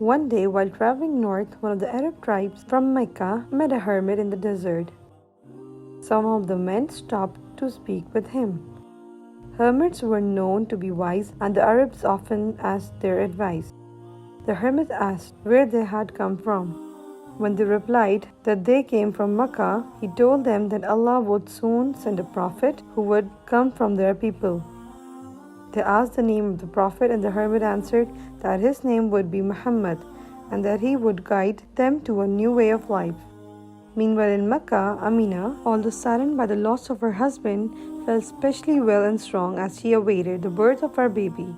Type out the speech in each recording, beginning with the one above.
One day, while traveling north, one of the Arab tribes from Mecca met a hermit in the desert. Some of the men stopped to speak with him. Hermits were known to be wise, and the Arabs often asked their advice. The hermit asked where they had come from. When they replied that they came from Mecca, he told them that Allah would soon send a prophet who would come from their people. They asked the name of the prophet, and the hermit answered that his name would be Muhammad and that he would guide them to a new way of life. Meanwhile, in Mecca, Amina, although saddened by the loss of her husband, felt especially well and strong as she awaited the birth of her baby.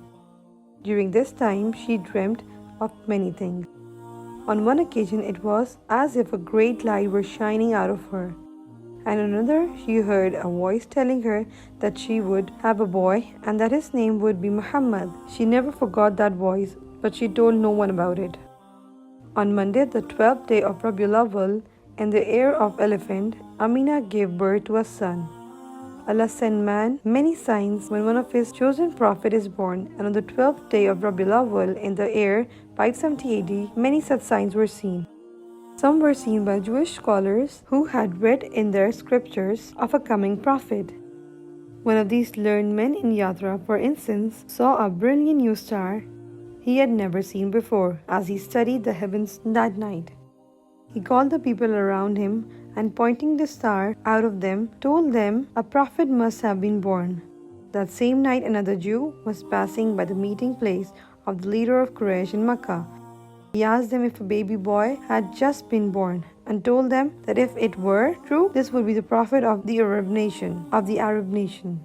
During this time, she dreamt of many things. On one occasion, it was as if a great light were shining out of her. And on another, she heard a voice telling her that she would have a boy and that his name would be Muhammad. She never forgot that voice, but she told no one about it. On Monday, the 12th day of Rabiul Awwal, in the year of elephant, Amina gave birth to a son. Allah sent man many signs when one of his chosen prophet is born, and on the 12th day of Rabiul Awwal in the year 570 AD, many such signs were seen. Some were seen by Jewish scholars who had read in their scriptures of a coming prophet. One of these learned men in Yatra, for instance, saw a brilliant new star he had never seen before as he studied the heavens that night. He called the people around him and, pointing the star out of them, told them a prophet must have been born. That same night, another Jew was passing by the meeting place of the leader of Quraysh in Mecca. He asked them if a baby boy had just been born and told them that if it were true, this would be the prophet of the Arab nation.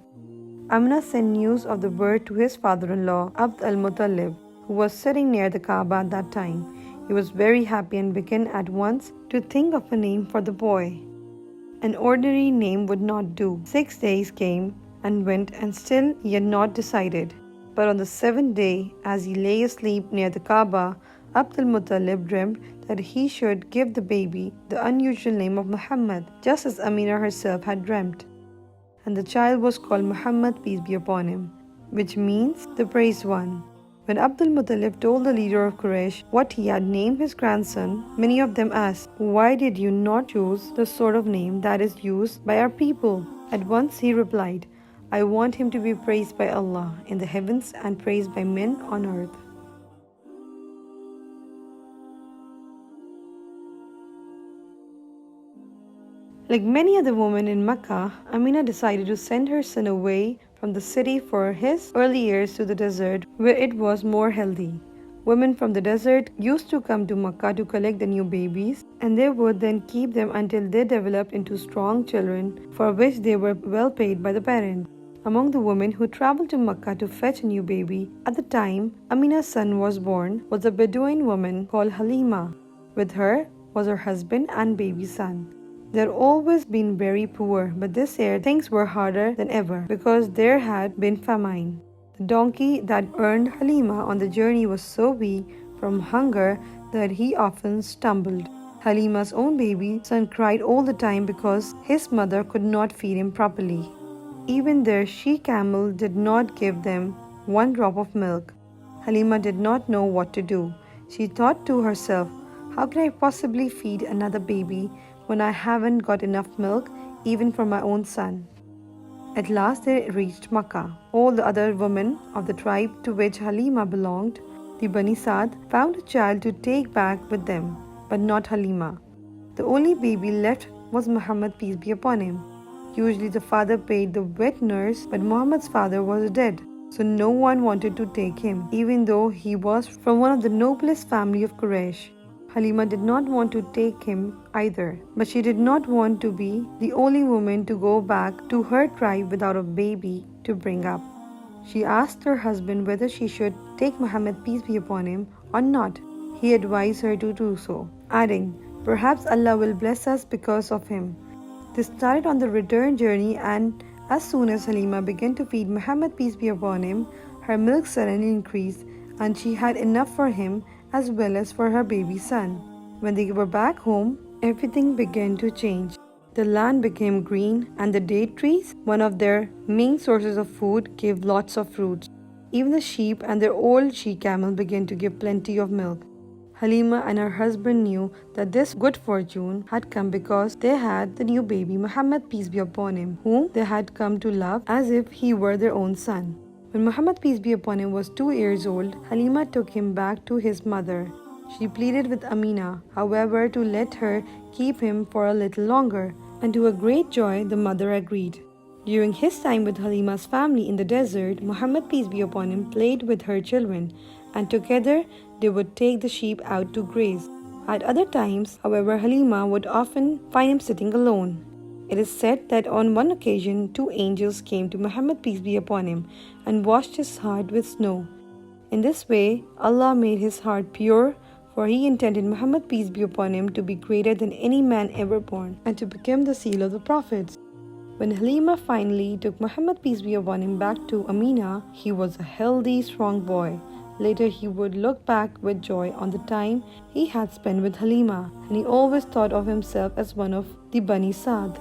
Amina sent news of the birth to his father-in-law, Abd al-Muttalib, who was sitting near the Kaaba at that time. He was very happy and began at once to think of a name for the boy. An ordinary name would not do. 6 days came and went, and still he had not decided. But on the 7th day, as he lay asleep near the Kaaba, Abd al-Muttalib dreamt that he should give the baby the unusual name of Muhammad, just as Amina herself had dreamt. And the child was called Muhammad, peace be upon him, which means the praised one. When Abd al-Muttalib told the leader of Quraysh what he had named his grandson, many of them asked, "Why did you not choose the sort of name that is used by our people?" At once he replied, "I want him to be praised by Allah in the heavens and praised by men on earth." Like many other women in Mecca, Amina decided to send her son away from the city for his early years to the desert, where it was more healthy. Women from the desert used to come to Mecca to collect the new babies, and they would then keep them until they developed into strong children, for which they were well paid by the parents. Among the women who traveled to Mecca to fetch a new baby, at the time Amina's son was born, was a Bedouin woman called Halimah. With her was her husband and baby son. They had always been very poor, but this year things were harder than ever because there had been famine. The donkey that earned Halimah on the journey was so weak from hunger that he often stumbled. Halimah's own baby son cried all the time because his mother could not feed him properly. Even their she-camel did not give them one drop of milk. Halimah did not know what to do. She thought to herself, "How can I possibly feed another baby when I haven't got enough milk even for my own son?" At last they reached Makkah. All the other women of the tribe to which Halimah belonged, the Bani Saad, found a child to take back with them, but not Halimah. The only baby left was Muhammad, peace be upon him. Usually the father paid the wet nurse, but Muhammad's father was dead, so no one wanted to take him, even though he was from one of the noblest family of Quraysh. Halimah did not want to take him either, but she did not want to be the only woman to go back to her tribe without a baby to bring up. She asked her husband whether she should take Muhammad, peace be upon him, or not. He advised her to do so, adding, "Perhaps Allah will bless us because of him." They started on the return journey, and as soon as Halimah began to feed Muhammad, peace be upon him, her milk suddenly increased, and she had enough for him as well as for her baby son. When they were back home, everything began to change. The land became green, and the date trees, one of their main sources of food, gave lots of fruits. Even the sheep and their old she-camel began to give plenty of milk. Halimah and her husband knew that this good fortune had come because they had the new baby Muhammad, peace be upon him, whom they had come to love as if he were their own son. When Muhammad, peace be upon him, was 2 years old, Halimah took him back to his mother. She pleaded with Aminah, however, to let her keep him for a little longer, and to her great joy, the mother agreed. During his time with Halimah's family in the desert, Muhammad, peace be upon him, played with her children, and together they would take the sheep out to graze. At other times, however, Halimah would often find him sitting alone. It is said that on one occasion, 2 angels came to Muhammad, peace be upon him, and washed his heart with snow. In this way, Allah made his heart pure, for he intended Muhammad, peace be upon him, to be greater than any man ever born, and to become the seal of the prophets. When Halimah finally took Muhammad, peace be upon him, back to Aminah, he was a healthy, strong boy. Later he would look back with joy on the time he had spent with Halimah, and he always thought of himself as one of the Bani Saad.